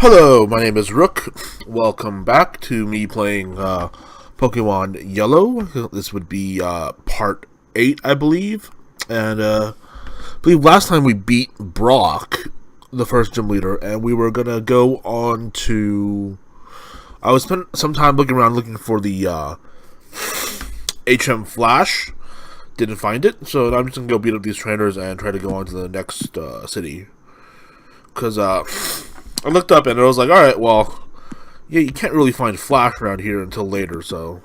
Hello, my name is Rook. Welcome back to me playing Pokemon Yellow. This would be part 8, I believe. And I believe last time we beat Brock, the first gym leader, and we were going to go on to... I was spending some time looking around looking for the HM Flash. Didn't find it, so I'm just going to go beat up these trainers and try to go on to the next city. Because I looked up and I was like, alright, well, yeah, you can't really find Flash around here until later, so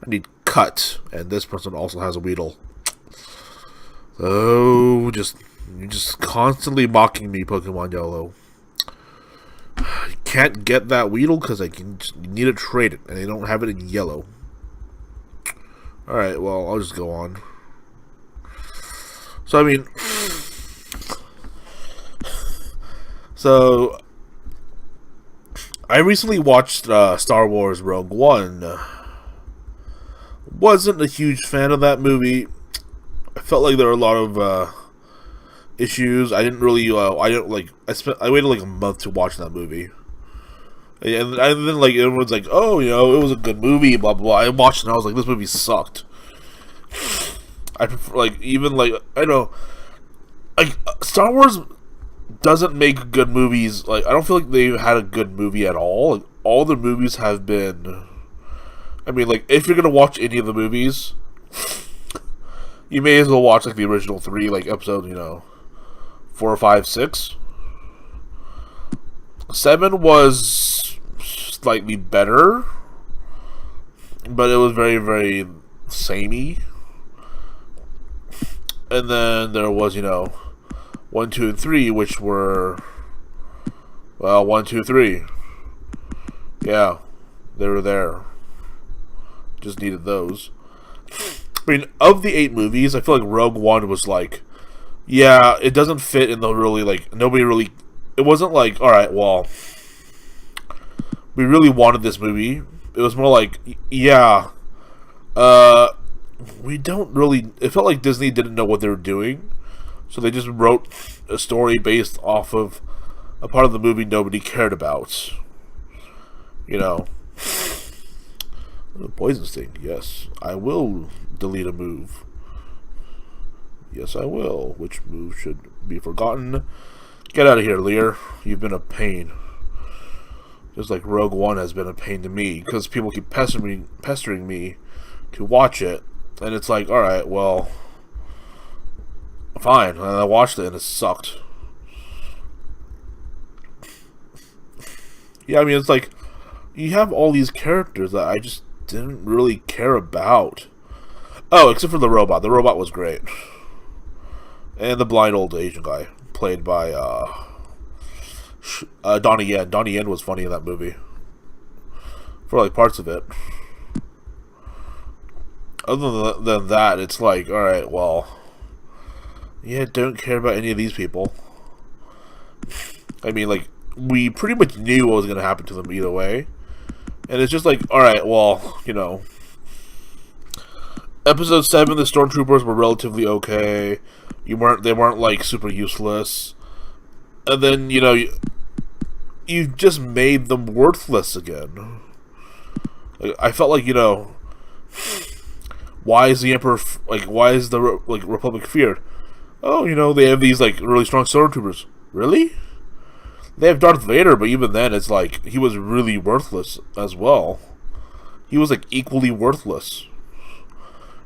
I need Cut, and this person also has a Weedle. So, you're just constantly mocking me, Pokemon Yellow. You can't get that Weedle because you need to trade it, and they don't have it in yellow. Alright, well, I'll just go on. So, I mean... So, I recently watched Star Wars Rogue One. Wasn't a huge fan of that movie. I felt like there were a lot of issues. I didn't really, I waited like a month to watch that movie. And then like everyone's like, oh, you know, it was a good movie, blah, blah, blah. I watched it and I was like, this movie sucked. I prefer, like, even like, I know, like, Star Wars doesn't make good movies. Like, I don't feel like they've had a good movie at all. Like, all the movies have been... I mean, like, if you're gonna watch any of the movies, you may as well watch, like, the original 3, like, episode, 4, 5, 6. 7 was slightly better, but it was very, very samey. And then there was, 1, 2, and 3, which were, well, 1, 2, 3. Yeah, they were there. Just needed those. I mean, of the 8 movies, I feel like Rogue One was like, yeah, it doesn't fit in the really, like, nobody really, it wasn't like, alright, well, we really wanted this movie. It was more like, yeah, we don't really, it felt like Disney didn't know what they were doing. So they just wrote a story based off of a part of the movie nobody cared about. Poison Sting, yes. I will delete a move. Yes, I will. Which move should be forgotten? Get out of here, Lear. You've been a pain. Just like Rogue One has been a pain to me. Because people keep pestering me to watch it. And it's like, alright, well... fine, and I watched it and it sucked. Yeah, I mean, it's like, you have all these characters that I just didn't really care about. Oh, except for the robot. The robot was great. And the blind old Asian guy, played by, Donnie Yen. Donnie Yen was funny in that movie. For, like, parts of it. Other than that, it's like, alright, well... yeah, don't care about any of these people. I mean, like, we pretty much knew what was going to happen to them either way. And it's just like, alright, well, Episode 7, the Stormtroopers were relatively okay. They weren't, like, super useless. And then, you just made them worthless again. Like, I felt like, why is the Emperor, why is the, Republic feared? Oh, they have these, like, really strong stormtroopers. Really? They have Darth Vader, but even then, it's like, he was really worthless as well. He was, like, equally worthless.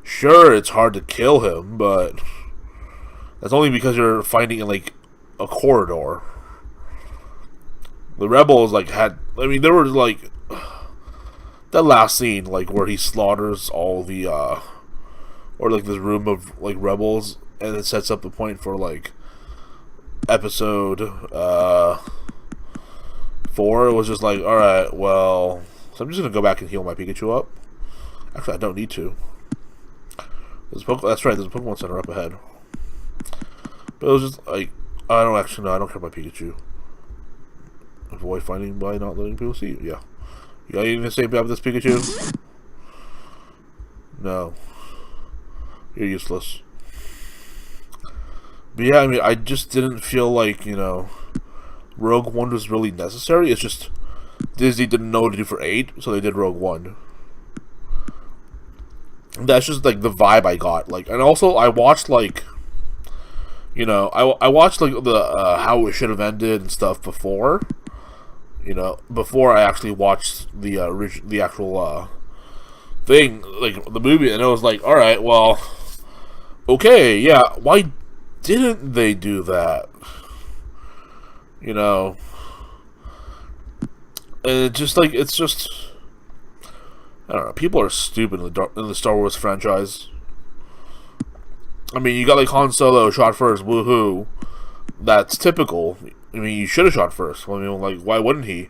Sure, it's hard to kill him, but that's only because you're fighting in, like, a corridor. The rebels, like, there was, like, that last scene, like, where he slaughters all the, or, like, this room of, like, rebels, and it sets up the point for, like, episode 4. It was just like, alright, well... so I'm just going to go back and heal my Pikachu up. Actually, I don't need to. That's right, there's a Pokemon Center up ahead. But it was just like... I don't care about my Pikachu. Avoid fighting by not letting people see you. Yeah. You got anything to say about this Pikachu? No. You're useless. But yeah, I mean, I just didn't feel like, Rogue One was really necessary. It's just Disney didn't know what to do for 8, so they did Rogue One. That's just like the vibe I got. Like, and also I watched like, you know, I watched like the how it should have ended and stuff before. You know, before I actually watched the actual thing, like the movie, and I was like, all right, well, okay, yeah, why didn't they do that? You know, and it just like it's just, I don't know. People are stupid in the Star Wars franchise. I mean, you got like Han Solo shot first, woohoo. That's typical. I mean, you should have shot first. I mean, like, why wouldn't he?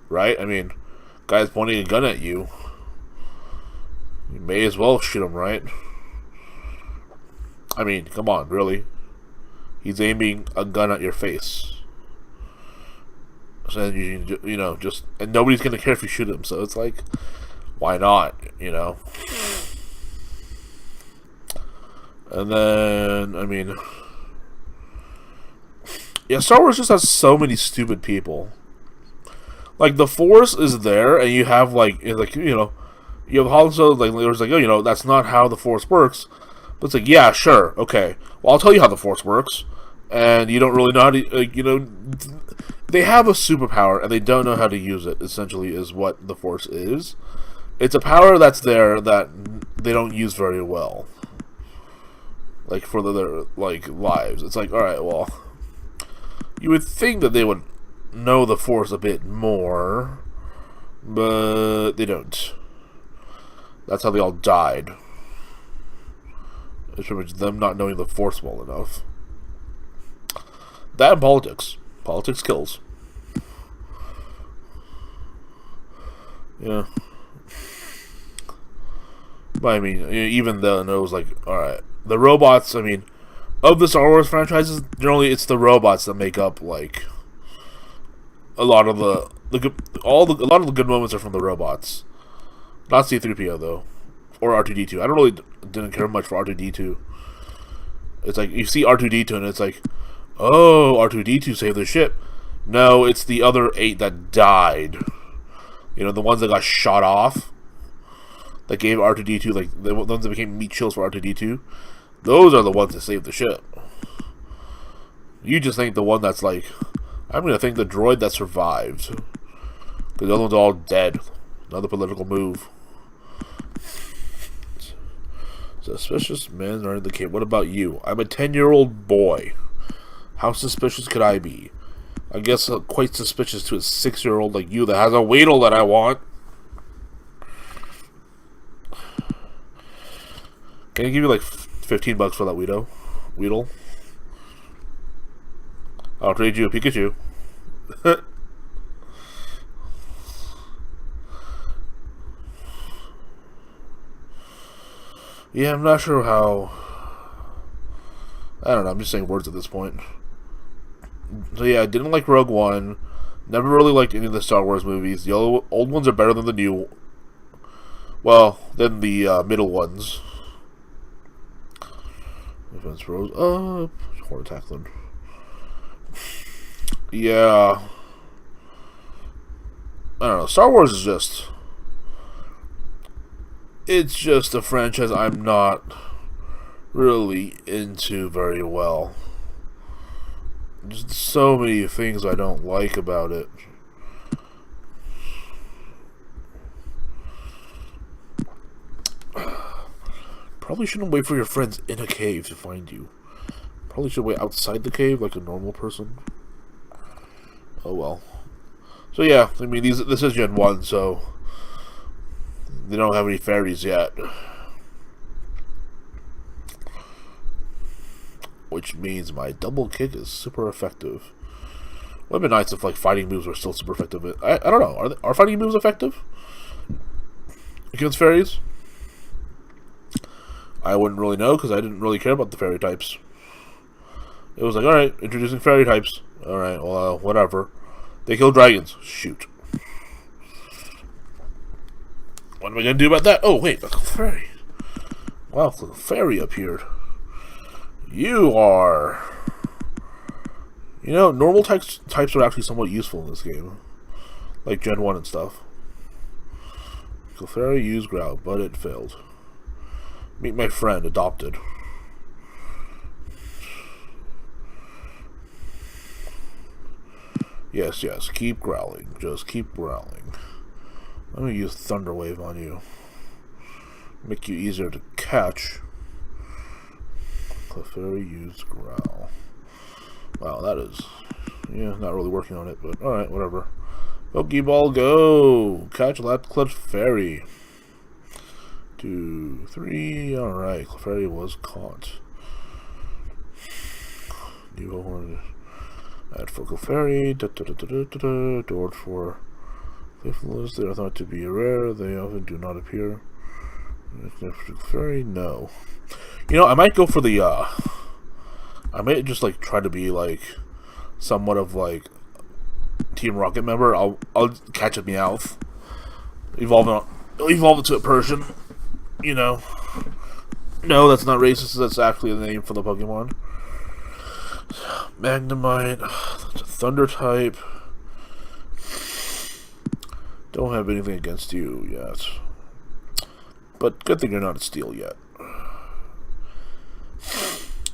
Right? I mean, guy's pointing a gun at you. You may as well shoot him, right? I mean, come on, really? He's aiming a gun at your face. So you know, just, and nobody's gonna care if you shoot him. So it's like, why not? You know. And then, I mean, yeah, Star Wars just has so many stupid people. Like, the Force is there, and you have, like, you know, you have Han Solo, like, there's like, oh, you know, that's not how the Force works. But it's like, yeah, sure, okay. Well, I'll tell you how the Force works. And you don't really know how to, like, you know, they have a superpower, and they don't know how to use it, essentially, is what the Force is. It's a power that's there that they don't use very well. Like, for their, like, lives. It's like, alright, well, you would think that they would know the Force a bit more, but they don't. That's how they all died. It's pretty much them not knowing the Force well enough. That and politics. Politics kills. Yeah. But I mean, even then, it was like, alright. The robots, I mean, of the Star Wars franchises, generally it's the robots that make up, like, a lot of the good, a lot of the good moments are from the robots. Not C-3PO though, or R2-D2. I didn't care much for R2-D2. It's like you see R2-D2 and it's like, oh, R2-D2 saved the ship. No, it's the other 8 that died. You know, the ones that got shot off. That gave R2-D2, like the ones that became meat shields for R2-D2. Those are the ones that saved the ship. You just think the one that's like, I'm going to thank the droid that survived. Because the other ones are all dead. Another political move. Suspicious men are in the cave. What about you? I'm a 10-year-old boy. How suspicious could I be? I guess quite suspicious to a 6-year-old like you that has a Weedle that I want. Can I give you like $15 for that Weedle? I'll trade you a Pikachu. Yeah, I'm not sure how. I don't know, I'm just saying words at this point. So yeah, I didn't like Rogue One. Never really liked any of the Star Wars movies. The old ones are better than the new. Well, than the middle ones. Defense rose up. Horn tackling. Yeah. I don't know. Star Wars is just. It's just a franchise I'm not really into very well. Just so many things I don't like about it. Probably shouldn't wait for your friends in a cave to find you. Probably should wait outside the cave like a normal person. Oh well. So yeah, I mean this is Gen 1, so they don't have any fairies yet. Which means my double kick is super effective. Would have been nice if like fighting moves were still super effective. I don't know. Are fighting moves effective against fairies? I wouldn't really know because I didn't really care about the fairy types. It was like, alright, introducing fairy types. Alright, well, whatever. They kill dragons. Shoot. What am I going to do about that? Oh, wait, a fairy. Wow, a fairy appeared. You are You know, normal types are actually somewhat useful in this game. Like Gen 1 and stuff. Clefairy used Growl, but it failed. Meet my friend, adopted. Yes, yes, keep growling. Just keep growling. I'm gonna use Thunder Wave on you. Make you easier to catch. Clefairy used Growl. Wow, that is... yeah, not really working on it, but alright, whatever. Pokeball, go! Catch that Clefairy. 2, 3, alright, Clefairy was caught. New Horn. Add for Clefairy. Doors for Faithfulness. They are thought to be rare. They often do not appear. Clefairy, no. You know, I might go for the, I might just, like, try to be, like, somewhat of, like, Team Rocket member. I'll catch a Meowth. Evolve it to a Persian. You know. No, that's not racist. That's actually the name for the Pokemon. Magnemite. That's a Thunder type. Don't have anything against you yet. But good thing you're not a Steel yet.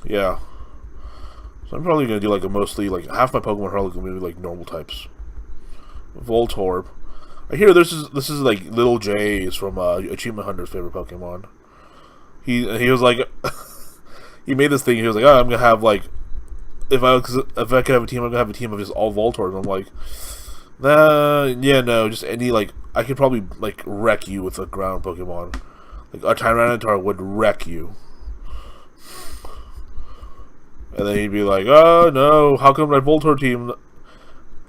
Yeah. So I'm probably gonna do like a mostly like half my Pokemon are probably gonna be like normal types. Voltorb. I hear this is like Little J's from Achievement Hunter's favorite Pokemon. He was like he made this thing. He was like, oh, I'm gonna have like if I could have a team, I'm gonna have a team of just all Voltorbs. I'm like, nah, yeah, no, just any like I could probably like wreck you with a ground Pokemon. Like a Tyranitar would wreck you. And then he'd be like, oh no, how come my Voltorb team,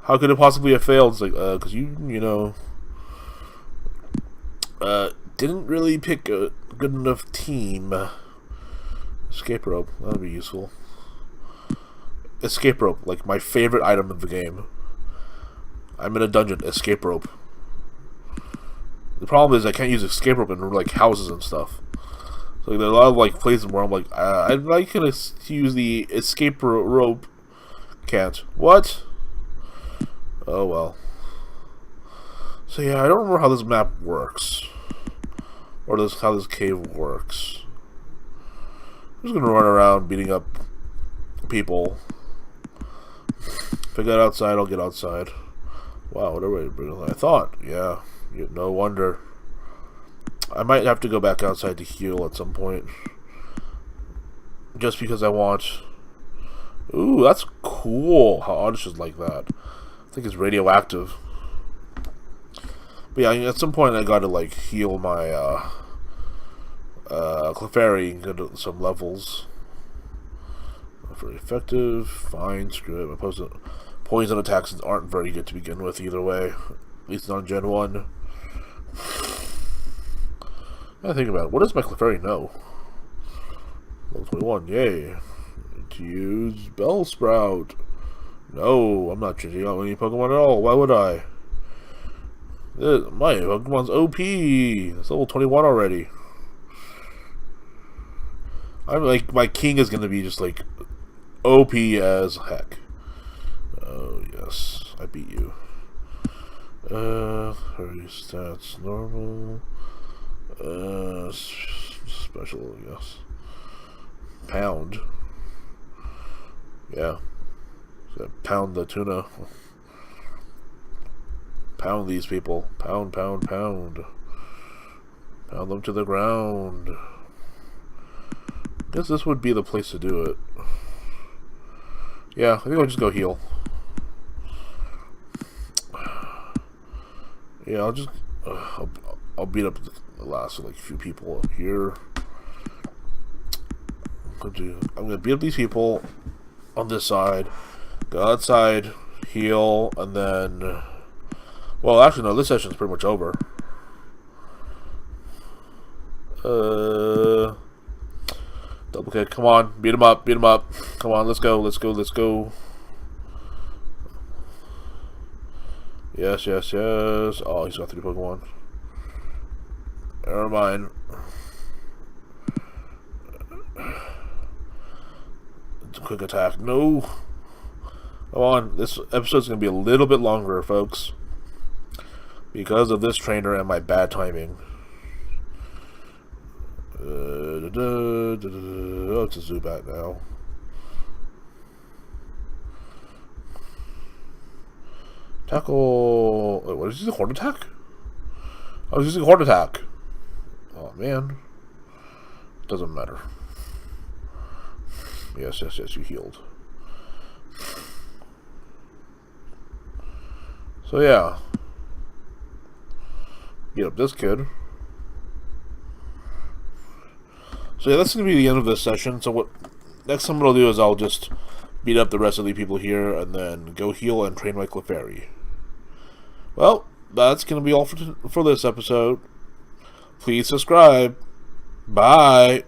how could it possibly have failed? It's like, because you know, didn't really pick a good enough team. Escape Rope, that would be useful. Escape Rope, like my favorite item of the game. I'm in a dungeon, Escape Rope. The problem is I can't use Escape Rope in like houses and stuff. So there are a lot of like places where I'm like, I'd like to use the Escape Rope. Can't. What? Oh well. So yeah, I don't remember how this map works. Or how this cave works. I'm just gonna run around beating up people. If I get outside, I'll get outside. Wow, what a way to bring it. I thought, yeah. No wonder. I might have to go back outside to heal at some point. Just because I want... Ooh, that's cool. How Oddish is like that. I think it's radioactive. But yeah, at some point I gotta like heal my Clefairy and get some levels. Not very effective. Fine, screw it. My poison attacks aren't very good to begin with either way. At least on Gen 1. I think about it. What does my Clefairy know? Level 21, yay. To use Bellsprout. No, I'm not changing out any Pokemon at all. Why would I? My Pokemon's OP. It's level 21 already. I'm like, my king is gonna be just like OP as heck. Oh yes, I beat you. Hurry stats normal. Special, yes. Pound. Yeah. So pound the tuna. Pound these people. Pound, pound, pound. Pound them to the ground. Guess this would be the place to do it. Yeah, I think I'll just go heal. Yeah, I'll just... I'll beat up the last like few people up here. I'm gonna beat up these people on this side. Go outside, heal, and then... Well, actually, no, this session's pretty much over. Double kick, come on, beat him up, come on, let's go. Yes. Oh, he's got 3 Pokemon. Never mind. Quick attack, no. Come on, this episode's going to be a little bit longer, folks. Because of this trainer and my bad timing. Oh, it's a Zubat now. Tackle... Wait, what is he using? Horn Attack? I was using Horn Attack. Oh, man. Doesn't matter. Yes, you healed. So, yeah. Get up this kid. So, yeah, that's going to be the end of this session. So, what next time what I'll do is I'll just beat up the rest of the people here and then go heal and train my Clefairy. Well, that's going to be all for this episode. Please subscribe. Bye.